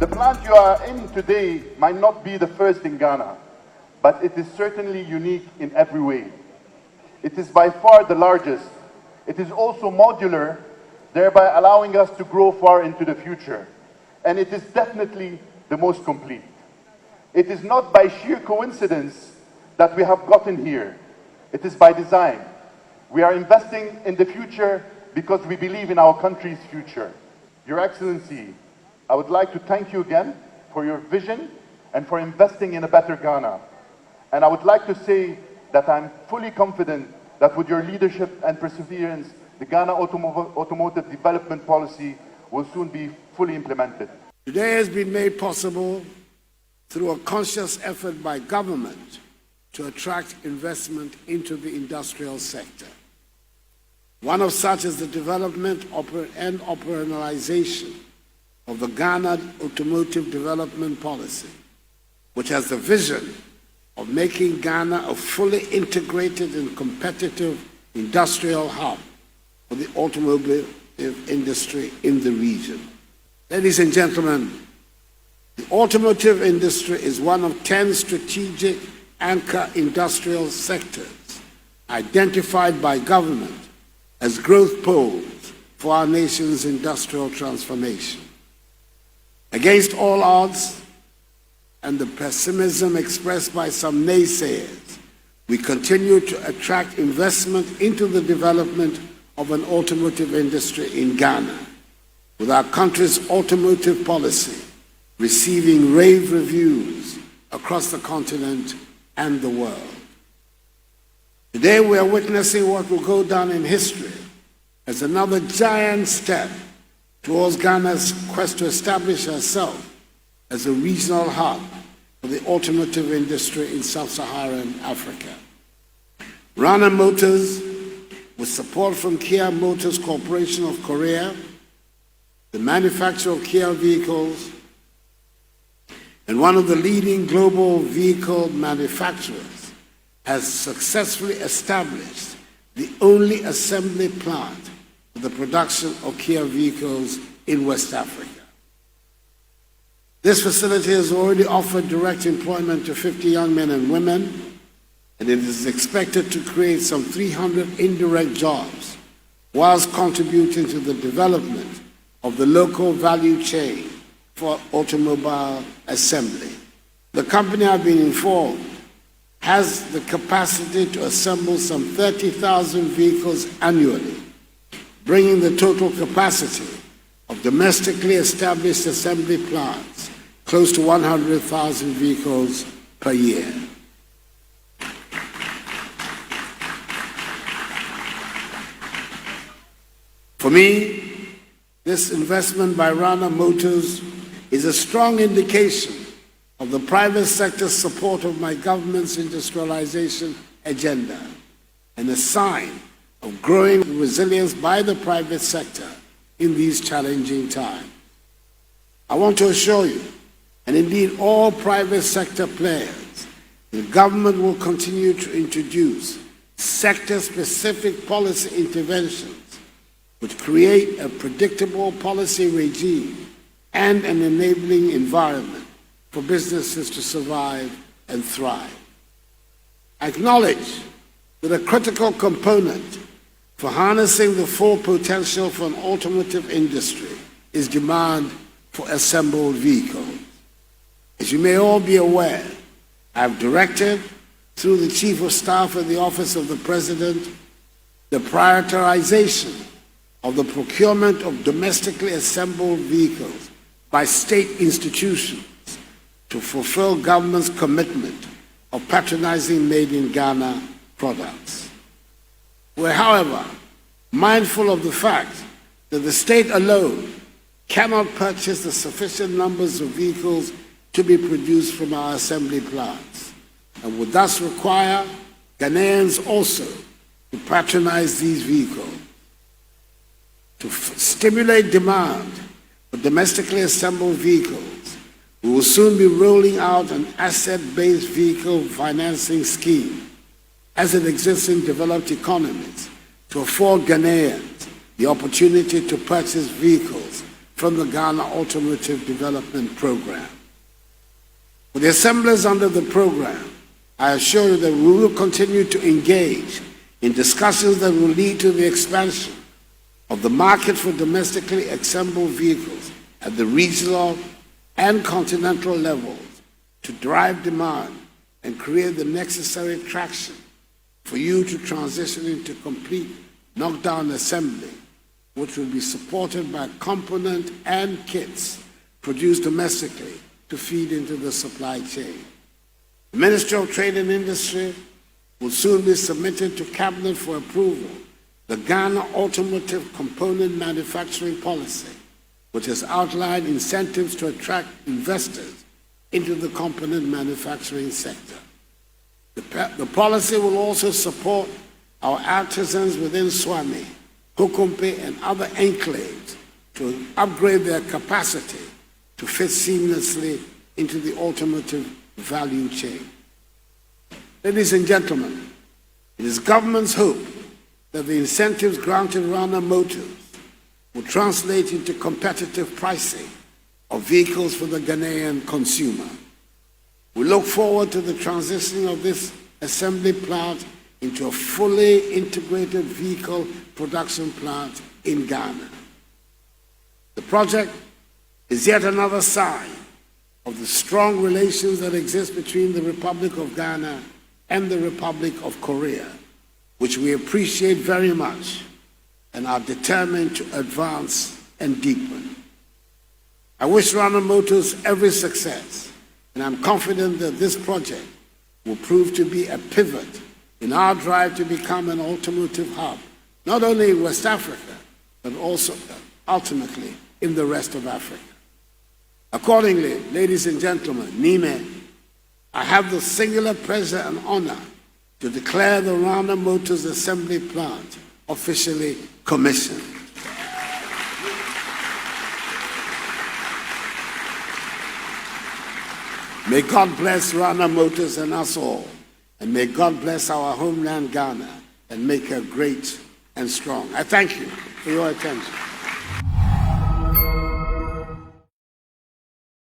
The plant you are in today might not be the first in Ghana, but it is certainly unique in every way. It is by far the largest. It is also modular, thereby allowing us to grow far into the future. And it is definitely the most complete. It is not by sheer coincidence that we have gotten here. It is by design. We are investing in the future because we believe in our country's future. Your Excellency, I would like to thank you again for your vision and for investing in a better Ghana. And I would like to say that I'm fully confident that with your leadership and perseverance, the Ghana Automotive Development Policy will soon be fully implemented. Today has been made possible through a conscious effort by government to attract investment into the industrial sector. One of such is the development and operationalization of the Ghana Automotive Development Policy, which has the vision of making Ghana a fully integrated and competitive industrial hub for the automotive industry in the region. Ladies and gentlemen, the automotive industry is one of 10 strategic anchor industrial sectors identified by government as growth poles for our nation's industrial transformation. Against all odds and the pessimism expressed by some naysayers, we continue to attract investment into the development of an automotive industry in Ghana, with our country's automotive policy receiving rave reviews across the continent and the world. Today we are witnessing what will go down in history as another giant step towards Ghana's quest to establish herself as a regional hub for the automotive industry in sub-Saharan Africa. Rana Motors, with support from Kia Motors Corporation of Korea, the manufacturer of Kia vehicles, and one of the leading global vehicle manufacturers, has successfully established the only assembly plant for the production of Kia vehicles in West Africa. This facility has already offered direct employment to 50 young men and women, and it is expected to create some 300 indirect jobs, whilst contributing to the development of the local value chain for automobile assembly. The company, I've been informed, has the capacity to assemble some 30,000 vehicles annually, bringing the total capacity of domestically established assembly plants close to 100,000 vehicles per year. For me, this investment by Rana Motors is a strong indication of the private sector's support of my government's industrialization agenda and a sign of growing resilience by the private sector in these challenging times. I want to assure you, and indeed all private sector players, the government will continue to introduce sector-specific policy interventions which create a predictable policy regime and an enabling environment for businesses to survive and thrive. I acknowledge that a critical component for harnessing the full potential for an automotive industry is demand for assembled vehicles. As you may all be aware, I have directed, through the Chief of Staff at the Office of the President, the prioritization of the procurement of domestically assembled vehicles by state institutions to fulfill government's commitment of patronizing made-in-Ghana products. We're, however, mindful of the fact that the state alone cannot purchase the sufficient numbers of vehicles to be produced from our assembly plants, and would thus require Ghanaians also to patronize these vehicles. To stimulate demand for domestically assembled vehicles, we will soon be rolling out an asset-based vehicle financing scheme, as it exists in developed economies, to afford Ghanaians the opportunity to purchase vehicles from the Ghana Automotive Development Program. For the assemblies under the program, I assure you that we will continue to engage in discussions that will lead to the expansion of the market for domestically assembled vehicles at the regional and continental levels to drive demand and create the necessary traction for you to transition into complete knockdown assembly, which will be supported by component and kits produced domestically to feed into the supply chain. The Ministry of Trade and Industry will soon be submitted to Cabinet for approval the Ghana Automotive Component Manufacturing Policy, which has outlined incentives to attract investors into the component manufacturing sector. The policy will also support our artisans within Swami, Kokompe, and other enclaves to upgrade their capacity to fit seamlessly into the automotive value chain. Ladies and gentlemen, it is government's hope that the incentives granted Rana Motors will translate into competitive pricing of vehicles for the Ghanaian consumer. We look forward to the transition of this assembly plant into a fully integrated vehicle production plant in Ghana. The project is yet another sign of the strong relations that exist between the Republic of Ghana and the Republic of Korea, which we appreciate very much and are determined to advance and deepen. I wish Rana Motors every success, and I'm confident that this project will prove to be a pivot in our drive to become an automotive hub, not only in West Africa, but also ultimately in the rest of Africa. Accordingly, ladies and gentlemen, Nime, I have the singular pleasure and honor to declare the Rana Motors Assembly Plant officially commissioned. May God bless Rana Motors and us all, and may God bless our homeland Ghana and make her great and strong. I thank you for your attention.